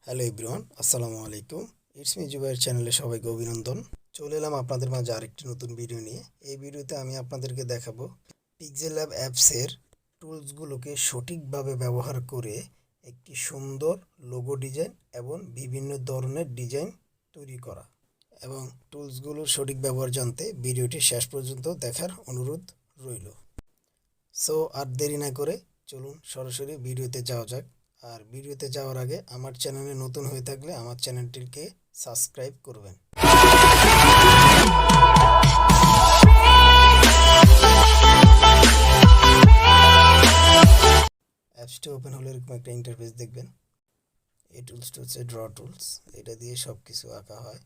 Hello everyone, আসসালামু আলাইকুম। itsmejubyer চ্যানেলে সবাইকে অভিনন্দন। চলে এলাম আপনাদের মাঝে আরেকটি নতুন ভিডিও নিয়ে। এই ভিডিওতে আমি আপনাদেরকে দেখাবো Pixellab অ্যাপসের টুলসগুলোকে সঠিকভাবে ব্যবহার করে একটি সুন্দর লোগো ডিজাইন এবং বিভিন্ন ধরনের ডিজাইন তৈরি করা। এবং টুলসগুলোর সঠিক ব্যবহার জানতে ভিডিওটি শেষ পর্যন্ত দেখার অনুরোধ রইল। সো আর দেরি না করে চলুন সরাসরি ভিডিওতে যাওয়া যাক। আর ভিডিওতে যাওয়ার আগে আমার চ্যানেলে নতুন হয়ে থাকলে আমার চ্যানেলটিকে সাবস্ক্রাইব করবেন। অ্যাপসটি ওপেন হলে এরকম একটা ইন্টারফেস দেখবেন। এই টুলসটা হচ্ছে ড্র টুলস, এটা দিয়ে সব কিছু আঁকা হয়।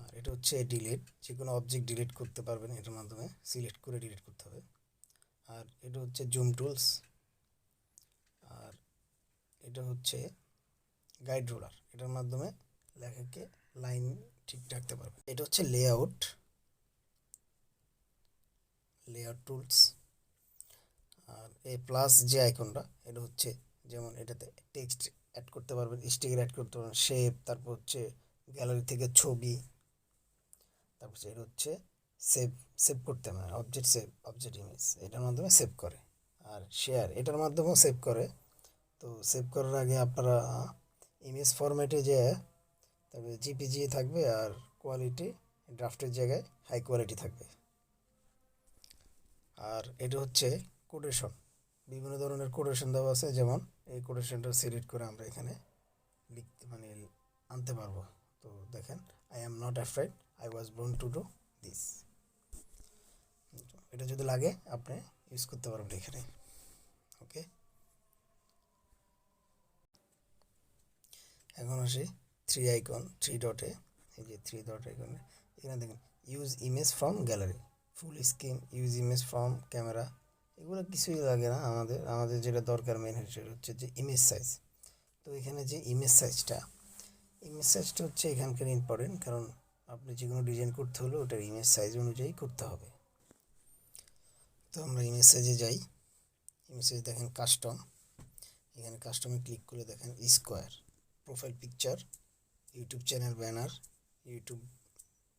আর এটা হচ্ছে ডিলিট, যে কোনো অবজেক্ট ডিলিট করতে পারবেন এটার মাধ্যমে, সিলেক্ট করে ডিলিট করতে হবে। আর এটা হচ্ছে জুম টুলস, আর এটা হচ্ছে গাইড রোলার, এটার মাধ্যমে লেখাকে লাইন ঠিক রাখতে পারবে। এটা হচ্ছে লেআউট টুলস। আর এই প্লাস যে আইকনটা, এটা হচ্ছে যেমন এটাতে টেক্সট অ্যাড করতে পারবেন, স্টিকার অ্যাড করতে পারবেন, শেপ, তারপর হচ্ছে গ্যালারি থেকে ছবি, তারপর এটা হচ্ছে সেভ করতে হবে, অবজেক্ট ইমেজ, এটার মাধ্যমে সেভ করে। আর শেয়ার, এটার মাধ্যমেও সেভ করে। তো সেভ করার আগে আপনারা ইমেজ ফরম্যাটে যে তবে জিপিজি থাকবে, আর কোয়ালিটি ড্রাফটের জায়গায় হাই কোয়ালিটি থাকবে। আর এটা হচ্ছে কোটেশন, বিভিন্ন ধরনের কোটেশন দেওয়া আছে, যেমন এই কোটেশনটা সিলেক্ট করে আমরা এখানে লিখতে আনতে পারবো। তো দেখেন, I am not afraid, I was born to do this. এটা যদি লাগে আপনি ইউজ করতে পারবেন এখানে। ওকে, এখন আসি থ্রি ডটে। এই যে থ্রি ডট আইকনে এখানে দেখেন use image from gallery, full screen, use image from camera, এগুলো কিছুই লাগে না। আমাদের যেটা দরকার মেন হচ্ছে যে ইমেজ সাইজ। তো এখানে যে ইমেজ সাইজটা হচ্ছে এখানকার ইম্পর্টেন্ট, কারণ আপনি যে কোনো ডিজাইন করতে হলে ওটার ইমেজ সাইজ অনুযায়ী করতে হবে। তো আমরা ইমেজ সাইজে যাই। ইমেজ সাইজ দেখেন কাস্টম, এখানে কাস্টমে ক্লিক করে দেখেন square, profile picture, YouTube channel banner, YouTube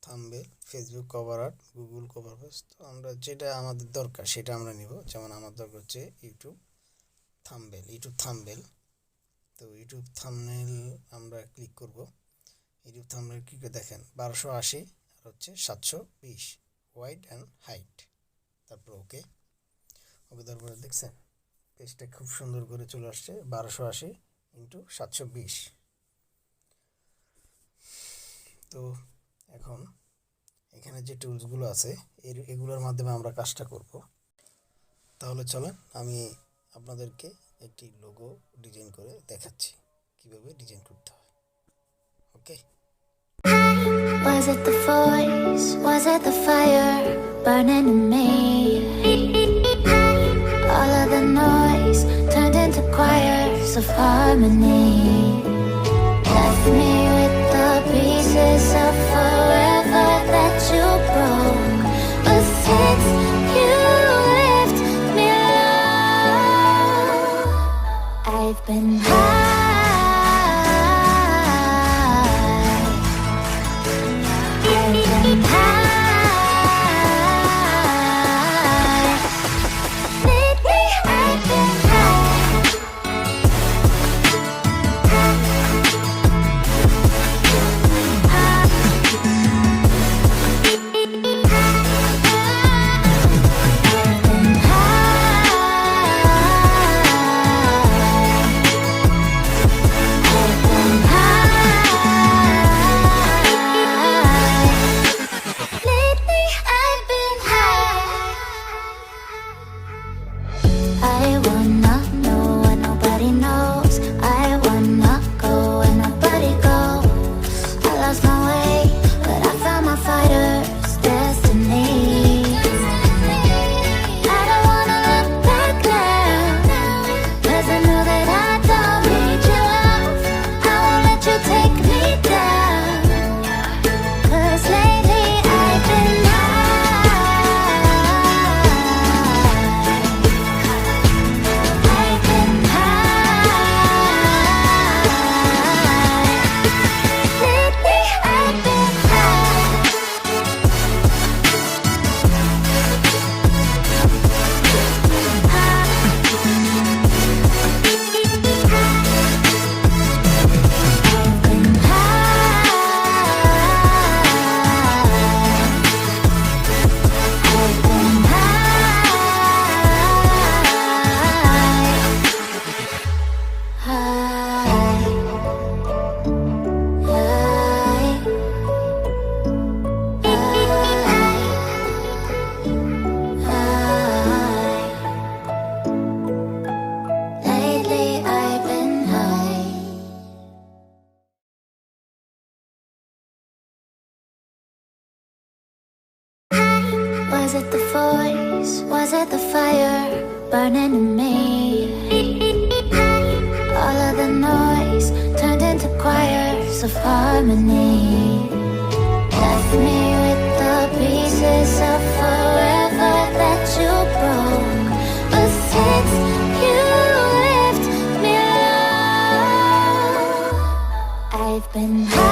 thumbnail, Facebook cover art, Google cover page. তো আমরা যেটা আমাদের দরকার সেটা আমরা নিব। যেমন আমার দরকার হচ্ছে ইউটিউব থাম্বনেল। তো ইউটিউব থাম্বনেল আমরা ক্লিক করব। ইউটিউব থাম্বনেল ক্লিক করে দেখেন 1280 আর হচ্ছে 720 ওয়াইড অ্যান্ড হাইট। তারপর ওকে তারপরে দেখছেন পেজটা খুব সুন্দর করে চলে আসছে, 1280 ইন্টু 720। তো এখন এখানে যে টুলসগুলো আছে এগুলোর মাধ্যমে আমরা কাজটা করব। তাহলে চলেন আমি আপনাদেরকে একটি লোগো ডিজাইন করে দেখাচ্ছি কিভাবে ডিজাইন করতে হয়। ওকে, Was it the voice? Was it the fire burning in me? All of the noise turned into choirs of harmony. Left me with the pieces of forever that you broke. But since you left me alone, I've been high. Was it the voice? Was it the fire burning in me? All of the noise turned into choirs of harmony. Left me with the pieces of forever that you broke. But since you left me alone, I've been high.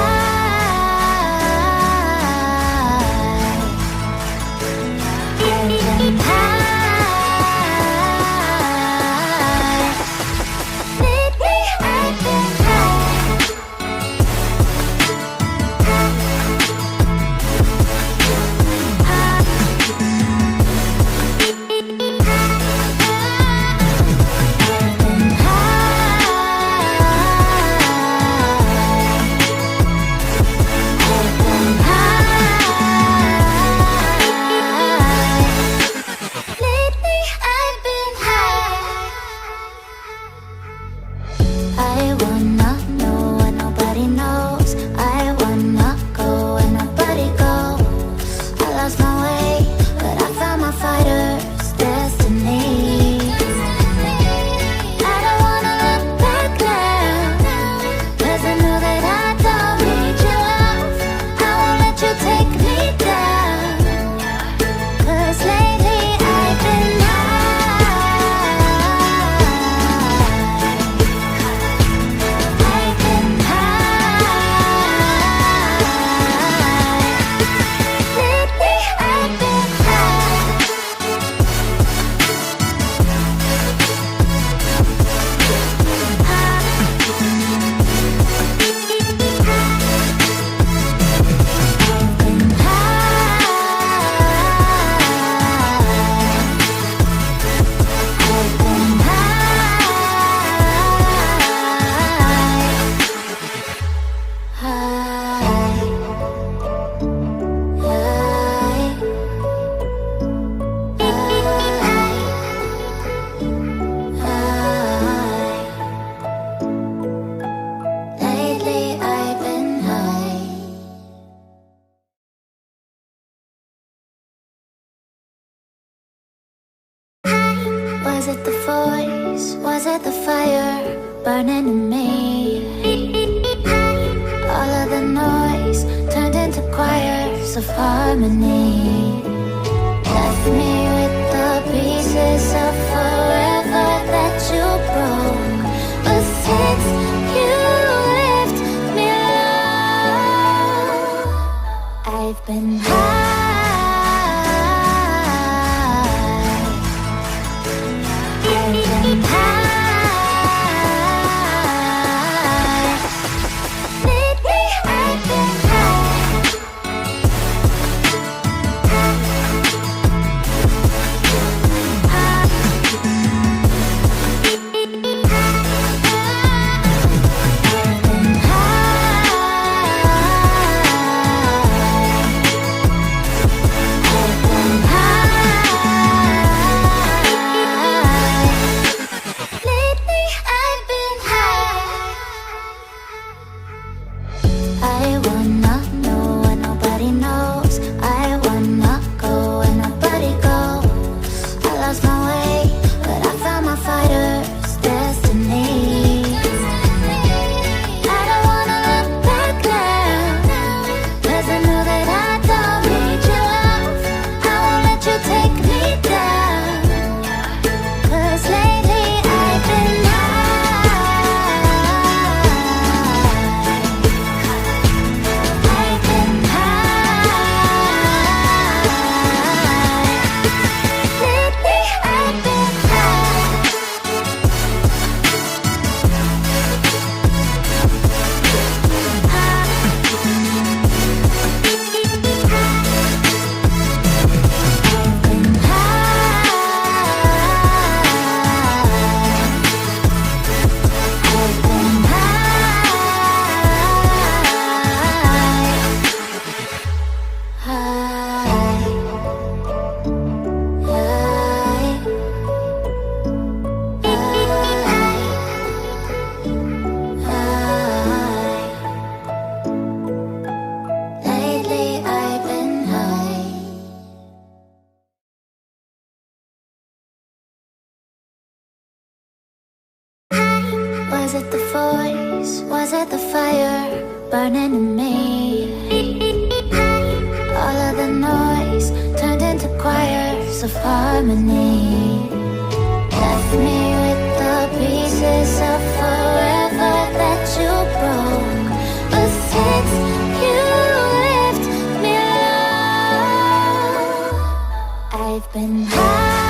Was it the voice? Was it the fire burning in me? All of the noise turned into choirs of harmony. Left me with the pieces of forever that you broke. But since you left me alone, I've been high. with the fire burning in me. All of the noise turned into choirs of harmony. Left me with the pieces of forever that you broke. But since you left me alone, I've been high.